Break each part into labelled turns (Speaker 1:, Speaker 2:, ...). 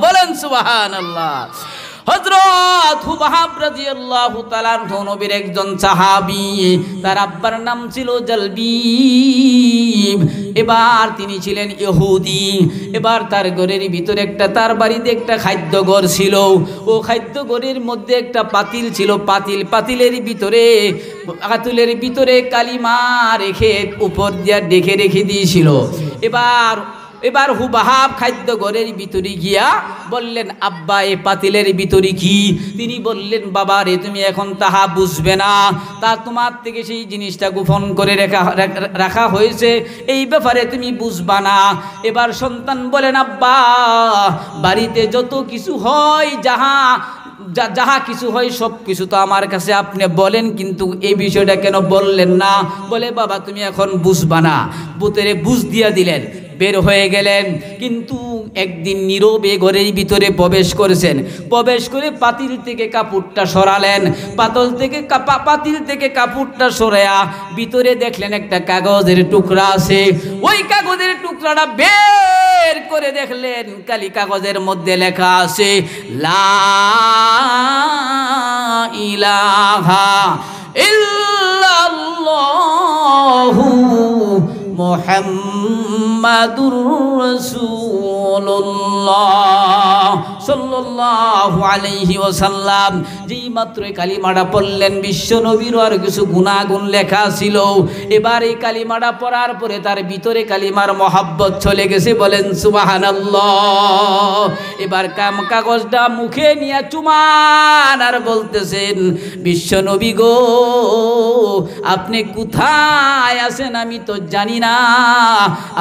Speaker 1: বলেন সুবহানাল্লাহ। হযরত হুবাব রাদিয়াল্লাহু তাআলা নবীর একজন সাহাবী, তার আব্বার নাম ছিল জালবিব। এবার তিনি ছিলেন ইহুদি। এবার তার ঘরের ভিতরে তার বাড়িতে একটা খাদ্যঘর ছিল। ও খাদ্যঘরের মধ্যে একটা পাতিল ছিল। পাতিলের ভিতরে কালিমা রেখে উপর দিয়ে রেখে দিয়েছিল। এবার হুবাব খাদ্য ঘরের ভিতরে গিয়া বললেন, আব্বা এ পাতিলের ভিতরে কি? তিনি বললেন, বাবা রে, তুমি এখন তাহা বুঝবে না, তা তোমার থেকে সেই জিনিসটা গোপন করে রাখা হয়েছে, এই ব্যাপারে তুমি বুঝবা না। এবার সন্তান বলেন, আব্বা বাড়িতে যত কিছু হয়, যাহা কিছু হয় সব কিছু তো আমার কাছে আপনি বলেন, কিন্তু এই বিষয়টা কেন বললেন না? বলে, বাবা তুমি এখন বুঝবা না। বুতেরে বুঝ দিয়া দিলেন, বের হয়ে গেলেন। কিন্তু একদিন নীরবে ঘরের ভিতরে প্রবেশ করেছেন। প্রবেশ করে পাতিল থেকে কাপড়টা সরালেন। পাতিল থেকে কাপড়টা সরায়া ভিতরে দেখলেন একটা কাগজের টুকরা আছে। ওই কাগজের টুকরাটা বের করে দেখলেন, কালি কাগজের মধ্যে লেখা আছে, লা ইলাহা ইল্লাল্লাহু মুহাম্মাদুর রাসূলুল্লাহ সাল্লাল্লাহু আলাইহি ওয়াসাল্লাম। যেই মাত্র এই কালিমাটা পড়লেন, বিশ্ব নবীর আর কিছু গুণাগুণ লেখা ছিল। এবার এই কালিমাটা পড়ার পরে তার ভিতরে কালিমার মহব্বত চলে গেছে। বলেন সুবহানাল্লাহ। এবার কাগজটা মুখে নিয়ে চুমান আর বলতেছেন, বিশ্ব নবী গো, আপনি কোথায় আছেন আমি তো জানি না,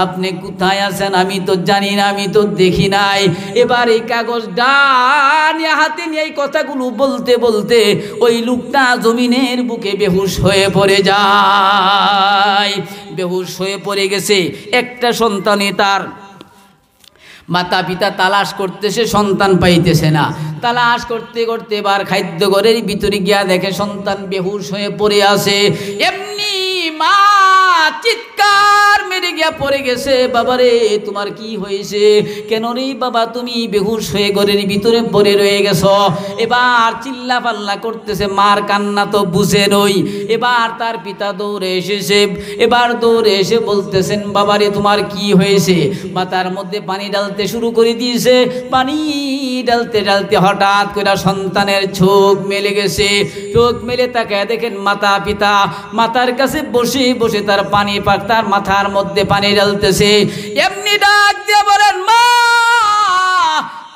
Speaker 1: আপনি কোথায় আছেন আমি তো জানি না, আমি তো দেখি নাই। এবার এই কাগজটা নিয়ে হাতে নিয়ে এই কথাগুলো বলতে বলতে ওই লোকটা জমিনের বুকে বেহুশ হয়ে পড়ে যায়। বেহুশ হয়ে পড়ে গেছে। একটা সন্তানে তার মাতা পিতা তালাশ করতেছে, সন্তান পাইতেছে না। তালাশ করতে করতে এবার খাদ্যঘরের ভিতরে গিয়া দেখে সন্তান বেহুশ হয়ে পড়ে আছে। এমনি মা চিৎকার মেরে গিয়া পড়ে গেছে, বাবারে তোমার কি হয়েছে? কেন রে বাবা তুমি বেহুশ হয়ে ঘরের ভিতরে পড়ে রয়ে গেছো? এবার চিল্লা পাল্লা করতেছে, মার কান্না তো বুঝে নই। এবার তার পিতা দৌড়ে এসেছে। এবার দৌড়ে এসে বলতেছেন, বাবারে তোমার কি হয়েছে? মাথার মধ্যে পানি ঢালতে শুরু করে দিয়েছে। পানি ঢালতে ঢালতে হঠাৎ করে সন্তানের চোখ মেলে গেছে। চোখ মেলে তাকায় দেখেন মাতা পিতা মাতার কাছে বসে বসে তার তার মাথার মধ্যে পানি ঢালতেছে। এমনি ডাক দিয়ে বলেন, মা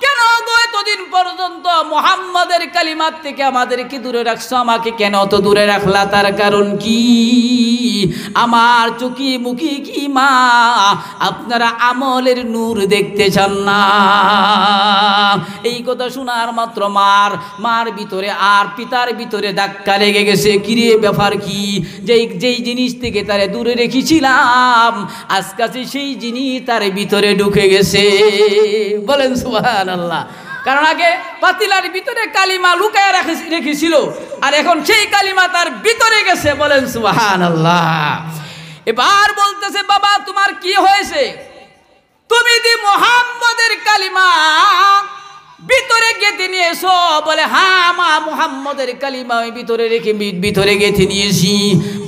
Speaker 1: কেন গো এতদিন পর্যন্ত মুহাম্মাদের কালিমার থেকে আমাদেরকে দূরে রাখছো? আমাকে কেন তো দূরে রাখলা? তার কারণ কি? আমার চোখে মুখে কি মা আপনারা আমলের নূর দেখতে চান না? এই কথা শোনার মাত্র মার ভিতরে আর পিতার ভিতরে ধাক্কা লেগে গেছে। কিরে ব্যাপার কি? যেই জিনিস থেকে তারে দূরে রেখেছিলাম আজকে সেই জিনিস তার ভিতরে ঢুকে গেছে। বলেন সুবহানাল্লাহ। কারণ আগে পাতিলার ভিতরে কালিমা লুকায় রেখেছিল, আর এখন সেই কালিমা তার ভিতরে গেছে। বলেন সুবহানাল্লাহ। এবার বলতেছে, বাবা তোমার কি হয়েছে? তুমি দি মুহাম্মাদের কালিমা ভিতরে গেঁথে নিয়েছো? বলে, হ্যাঁ মা, মুহাম্মাদের কালিমা আমি ভিতরে গেঁথে নিয়েছি।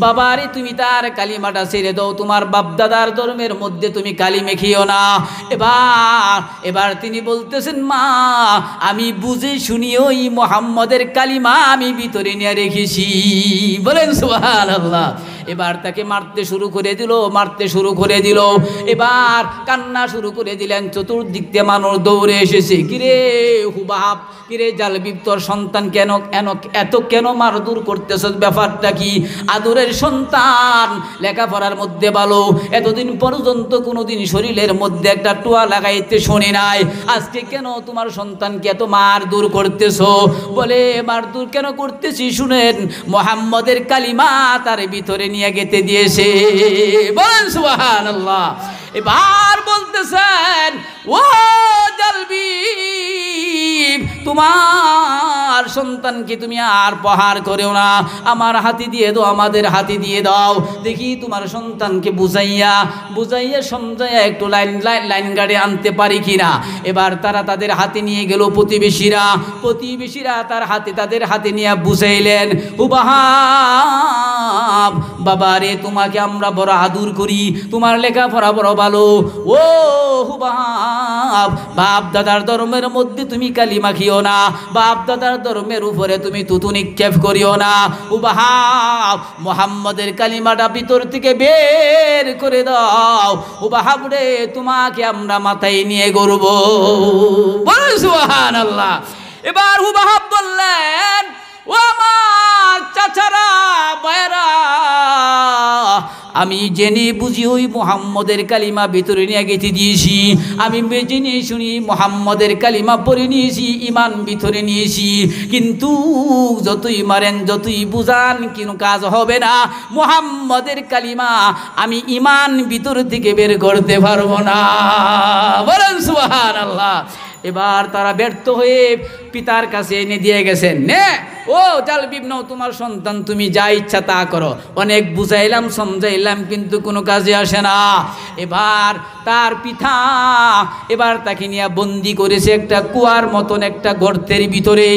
Speaker 1: বাবা রে, তুমি তার কালিমাটা ছেড়ে দাও, তোমার বাপদাদার ধর্মের মধ্যে তুমি কালি মেখিও না। এবার তিনি বলতেছেন, মা আমি বুঝে শুনি ওই মুহাম্মাদের কালিমা আমি ভিতরে নিয়ে রেখেছি। বলেন সুবহানাল্লাহ। এবার তাকে মারতে শুরু করে দিল। এবার কান্না শুরু করে দিলেন। চতুর্দিক দিয়ে মানুষ দৌড়ে এসেছে। কিরে হুবাব, কিরে জালবিব, তোর সন্তান কেন মারধর করতেছ? ব্যাপারটা কি? আদরের সন্তান, লেখাপড়ার মধ্যে ভালো, এতদিন পর্যন্ত কোনোদিন শরীরের মধ্যে একটা টোয়া লাগাইতে শুনি নাই, আজকে কেন তোমার সন্তানকে এত মারধর করতেছ? বলে, মারধর কেন করতেছি শুনেন, মুহাম্মাদের কালিমা তার ভিতরে নিয়ে গেঁথে দিয়েছে। বলেন সুবহানাল্লাহ। এবার বলতেছেন, ও জালবিব, তোমার সন্তানকে তুমি আর প্রহার করেও না, আমার হাতে দিয়ে দাও, আমাদের হাতে দিয়ে দাও, দেখি তোমার সন্তানকে বুঝাইয়া সমঝাইয়া একটু লাইন গার্ডে আনতে পারি কিনা। এবার তারা তাদের হাতে নিয়ে গেল, প্রতিবেশীরা তাদের হাতে নিয়ে বুঝাইলেন, হুবাহাব বাবা রে, তোমাকে আমরা বড় আদর করি, তোমার লেখাপড়া বড় ভালো, ও হুবাহাব বাপ দাদার ধর্মের মধ্যে তুমি কালিমা খেও না, বাপ দাদার ধর্মের উপরে তুমি তুতু নিক্ষেপ করিও না, হুবাহাব মুহাম্মদের কালিমাটা ভিতর থেকে বের করে দাও, হুবাহাব রে তোমাকে আমরা মাথায় নিয়ে গর্ব। বলেন সুবহানাল্লাহ। এবার হুবাহাব বললেন, ও আমার চাচারা ভাইরা, আমি জেনে বুঝি ওই মুহাম্মদের কালিমা ভিতরে নিয়ে গেঁথে দিয়েছি, আমি জেনে শুনি মুহাম্মদের কালিমা পড়ে নিয়েছি, ইমান ভিতরে নিয়েছি, কিন্তু যতই মারেন যতই বুঝান কোনো কাজ হবে না, মুহাম্মদের কালিমা আমি ইমান ভিতর থেকে বের করতে পারবো না। বলেন সুবহানাল্লাহ। এবার তারা ব্যর্থ হয়ে পিতার কাছে এনে দিয়ে গেছেন, নে ও জালবিবন, তোমার সন্তান, তুমি যা ইচ্ছা তা করো, অনেক বুঝাইলাম সমঝাইলাম কিন্তু কোনো কাজে আসে না। এবার তার পিতা তাকে নিয়ে বন্দি করেছে একটা কুয়ার মতন একটা গর্তের ভিতরে,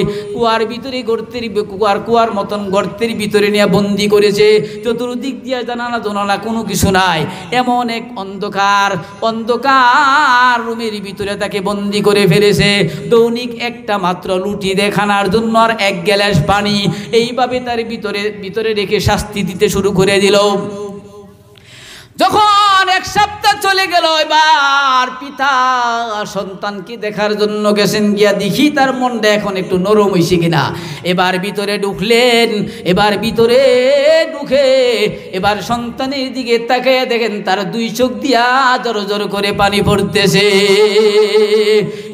Speaker 1: কুয়ার মতন গর্তের ভিতরে নিয়ে বন্দি করেছে, চতুর্দিক দিয়ে জানালা কোনো কিছু নাই, এমন এক অন্ধকার রুমের ভিতরে তাকে বন্দি করে ফেলেছে। দৈনিক একটা মাত্র লুটি দেখানোর জন্য আর এক গ্লাস পানি, এইভাবে তার ভিতরে রেখে শাস্তি দিতে শুরু করে দিল। যখন এক সপ্তাহ চলে গেল, এবার পিতা সন্তানকে দেখার জন্য গেছেন, গিয়া দেখি তার মনটা এখন একটু নরম হয়েছে কিনা। এবার ভিতরে ঢুকলেন, ঢুকে এবার সন্তানের দিকে তাকাইয়া দেখেন তার দুই চোখ দিয়া জোর জোর করে পানি পড়তেছে।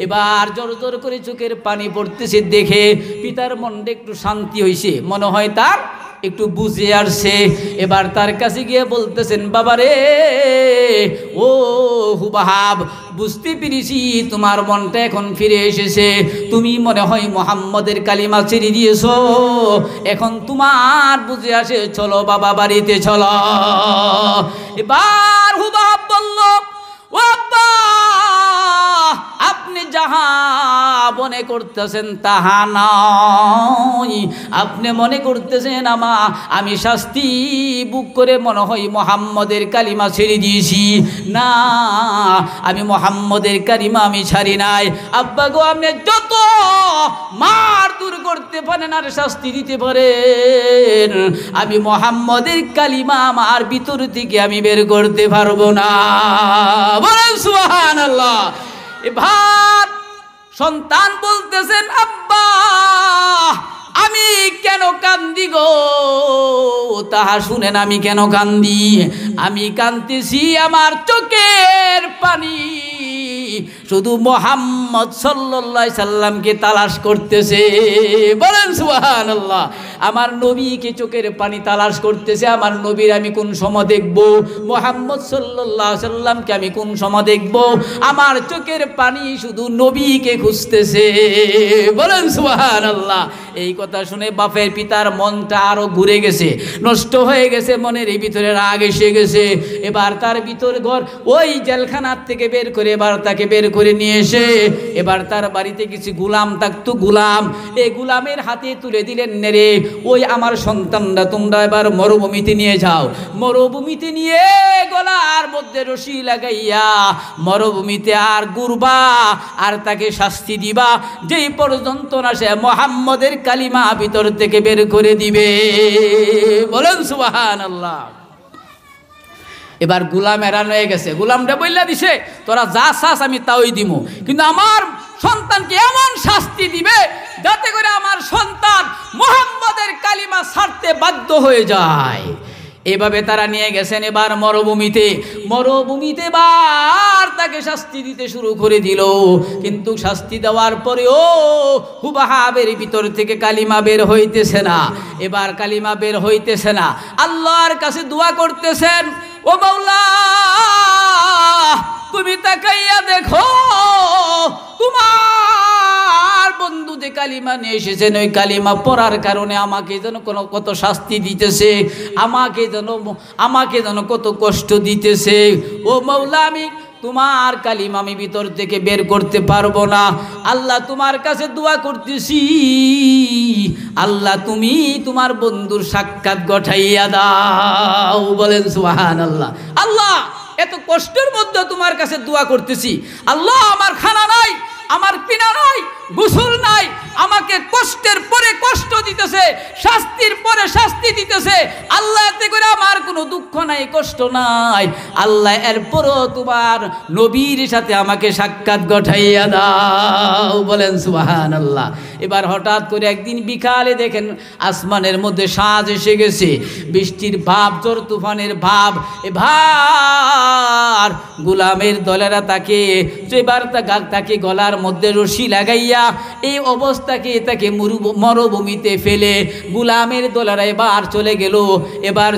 Speaker 1: এবার জোর জোর করে চোখের পানি পড়তেছে দেখে পিতার মনটা একটু শান্তি হয়েছে, মনে হয় তার একটু বুঝে আসছে। এবার তার কাছে গিয়ে বলতেছেন, বাবারে ও হুবাহাব, বুঝতে পেরেছি তোমার মনটা এখন ফিরে এসেছে, তুমি মনে হয় মুহাম্মদের কালিমা ছেড়ে দিয়েছো, এখন তোমার বুঝে আসে, চলো বাবা বাড়িতে চলো। এবার হুবাহাব বলল, ও আব্বা, আপনি যাহা মনে করতেছেন তাহা নয়, আপনি মনে করতেছেন আমি শাস্তি বুক করে মনে হয় মুহাম্মদের কালিমা ছেড়ে দিয়েছি, না, আমি মুহাম্মদের কালিমা আমি ছাড়ি নাই। আব্বা গো, আপনি যত মার দূর করতে পারেন আর শাস্তি দিতে পারেন, আমি মুহাম্মদের কালিমা আমার ভিতর থেকে আমি বের করতে পারবো না। বলেন সুবহানাল্লাহ। এবার সন্তান বলতেছেন, আব্বা আমি কেন কান্দি গো? তাহা শুনেন আমি কেন কান্দি, আমি কান্দিছি আমার চোখের পানি শুধু মুহাম্মদ সাল্লাল্লাহু আলাইহি সাল্লামকে তালাশ করতেছে। বলেন সুবহানাল্লাহ। আমার নবীকে চোখের পানি তালাশ করতেছে, আমার নবীর আমি কোন সময় দেখব, মুহাম্মদ সাল্লাল্লাহু আলাইহি সাল্লামকে আমি কোন সময় দেখব, আমার চোখের পানি শুধু নবীকে খুঁজতেছে। বলেন সুবহানাল্লাহ। এই কথা শুনে বাপের পিতার মনটা আরো ঘুরে গেছে, নষ্ট হয়ে গেছে, মনের এই ভিতরে রাগ এসে গেছে। এবার তার ভিতর ঘর ওই জেলখানার থেকে বের করে এবার তাকে বের করে নিয়ে এসে এবার তার বাড়িতে কিছু গুলাম থাকতো, এই গুলামের হাতে তুলে দিলেন, নেরে ওই আমার সন্তানরা তোমরা এবার মরুভূমিতে নিয়ে যাও, মরুভূমিতে নিয়ে গলার মধ্যে রশি লাগাইয়া মরুভূমিতে আর ঘুরবা আর তাকে শাস্তি দিবা যেই পর্যন্ত না সে মুহাম্মদের কালিমা ভিতর থেকে বের করে দিবে। বলেন সুবহানাল্লাহ। এবার গুলাম এরান হয়ে গেছে, গুলামটা বললা দিছে তোরা যা চাস আমি তাই দিব, কিন্তু আমার সন্তানকে এমন শাস্তি দিবে যাতে করে আমার সন্তান মুহাম্মদের কালিমা ছাড়তে বাধ্য হয়ে যায়। এভাবে তারা নিয়ে গেছেন এবার মরুভূমিতে এবার তাকে শাস্তি দিতে শুরু করে দিল। কিন্তু শাস্তি দেওয়ার পরেও হুবাহাবের ভিতর থেকে কালিমা বের হইতেছে না। এবার কালিমা বের হইতেছে না, আল্লাহর কাছে দোয়া করতেছেন, ও মাওলা তুমি তাকাইয়া দেখো, তোমার বন্ধু কালিমা নিয়ে এসেছেন, ওই কালিমা পড়ার কারণে আমাকে যেন কত শাস্তি দিতেছে, আমাকে যেন কত কষ্ট দিতেছে। ও মাওলা, আমি তোমার কালিমা আমি ভিতর থেকে বের করতে পারবো না। আল্লাহ তোমার কাছে দোয়া করতেছি, আল্লাহ তুমি তোমার বন্ধুর সাক্ষাৎ ঘটাইয়া দাও। বলেন সুবহানাল্লাহ। আল্লাহ এত কষ্টের মধ্যে তোমার কাছে দোয়া করতেছি, আল্লাহ আমার খানা নাই, আমার পিনা নাই, গোসল নাই, আমাকে কষ্টের পরে কষ্ট দিতেছে, শাস্তির পরে শাস্তি দিতেছে। আল্লাহ এতে করে আমার কোনো দুঃখ নাই, কষ্ট নাই। আল্লাহ এরপরও তোমার নবীর সাথে আমাকে সাক্ষাৎ ঘটাইয়া দাও। বলেন সুবহানাল্লাহ। এবার হঠাৎ করে একদিন বিকালে দেখেন আসমানের মধ্যে সাজ এসে গেছে, বৃষ্টির ভাব, জোর তুফানের ভাব। এবার গোলামের দলেরা তাকে গলার মধ্যে রশি লাগাইয়া এই অবস্থাকে তাকে মরুভূমিতে ফেলে গোলামের দলেরা এবার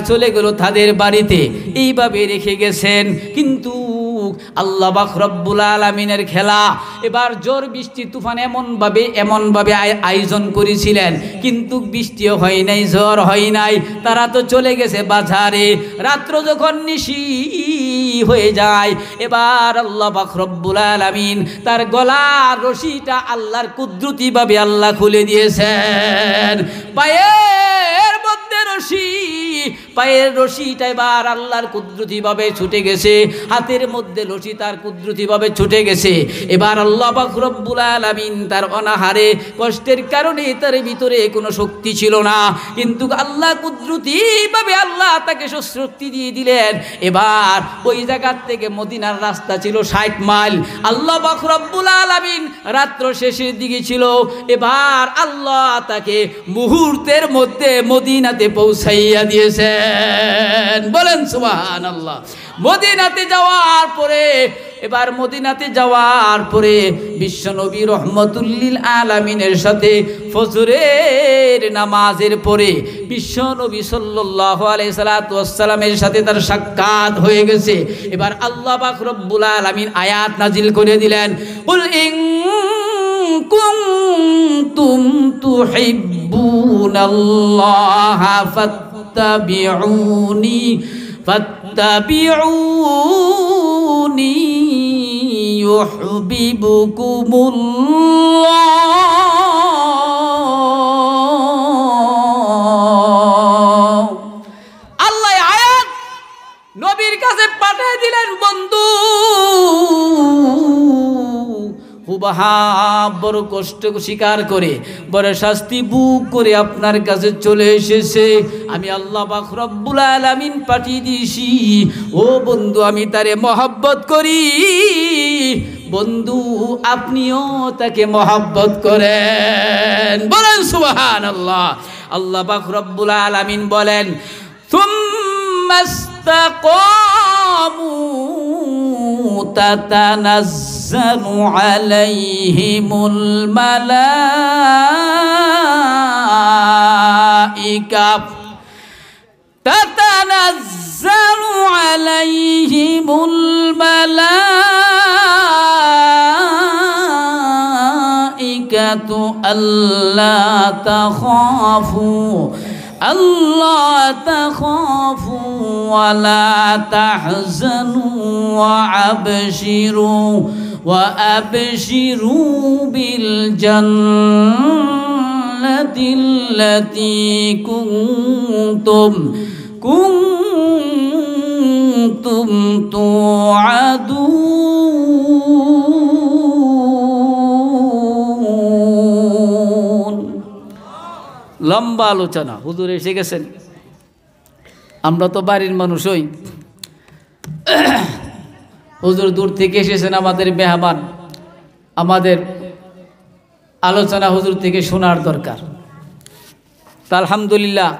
Speaker 1: চলে গেল তাদের বাড়িতে। এইভাবে রেখে গেছেন। কিন্তু আল্লাহ পাক রব্বুল আলামিনের খেলা, এবার জোর বৃষ্টি তুফান এমনভাবে আয়োজন করেছিলেন, কিন্তু বৃষ্টিও হয় নাই, ঝড় হয় নাই। তারা তো চলে গেছে বাজারে। রাত্র যখন নিশি হয়ে যায়, এবার আল্লাহ পাক রব্বুল আলামিন তার গলার রশিটা আল্লাহর কুদরতিভাবে আল্লাহ খুলে দিয়েছেন। পায়ের মধ্যে পায়ের রশিটা এবার আল্লাহর কুদরতিভাবে ছুটে গেছে, হাতের মধ্যে রশি তার কুদরতিভাবে ছুটে গেছে। এবার আল্লাহ পাক রব্বুল আলামিন তার অনাহারে কষ্টের কারণে তার ভিতরে কোনো শক্তি ছিল না, কিন্তু আল্লাহ কুদরতিভাবে আল্লাহ তাকে শক্তি দিয়ে দিলেন। এবার ওই জায়গার থেকে মদিনার রাস্তা ছিল 60 মাইল। আল্লাহ পাক রব্বুল আলামিন রাত্র শেষের দিকে ছিল, এবার আল্লাহ তাকে মুহূর্তের মধ্যে মদিনাতে পৌঁছাইয়া দিয়েছেন। বলেন সুবহানাল্লাহ। মদিনাতে যাওয়ার পরে বিশ্বনবী রহমতুল্লিল আলামিনের সাথে ফজরের নামাজের পরে বিশ্বনবী সাল্লাল্লাহু আলাইহি সাল্লামের সাথে তার সাক্ষাৎ হয়ে গেছে। এবার আল্লাহ পাক রব্বুল আলামিন আয়াত নাজিল করে দিলেন, কুল ইন কুনতুম তুহিব্বুনাল্লাহা ফাত্তাবিউনি ইউহিব্বুকুমুল্লাহ। আল্লাহ আয়াত নবীর কাছে পাঠিয়ে দিলেন, বন্ধু বড় কষ্ট স্বীকার করে, বড় শাস্তি বুক করে আপনার কাছে চলে এসেছে। আমি আল্লাহ পাক রব্বুল আলামিন পাঠিয়ে দিয়েছি। ও বন্ধু, আমি তারে মহব্বত করি। বন্ধু আপনিও তাকে মহব্বত করেন। বলেন সুবহানাল্লাহ। আল্লাহ পাক রব্বুল আলামিন বলেন, সুম্মাস্তাকামু তাতানাজ্জালু আলাইহিমুল মালাইকা তাতানাজ্জালু আলাইহিমুল মালাইকাতু আল্লা তাখাফু ওয়ালা তাহজানু ওয়াবশিরু বিল জান্নাতিল্লাতী কুনতুম তুআদুন। লম্বা আলোচনা, হুজুর এসে গেছেন। আমরা তো বাড়ির মানুষ হই, হুজুর দূর থেকে এসেছেন, আমাদের মেহমান, আমাদের আলোচনা হুজুর থেকে শোনার দরকার। তা আলহামদুলিল্লাহ।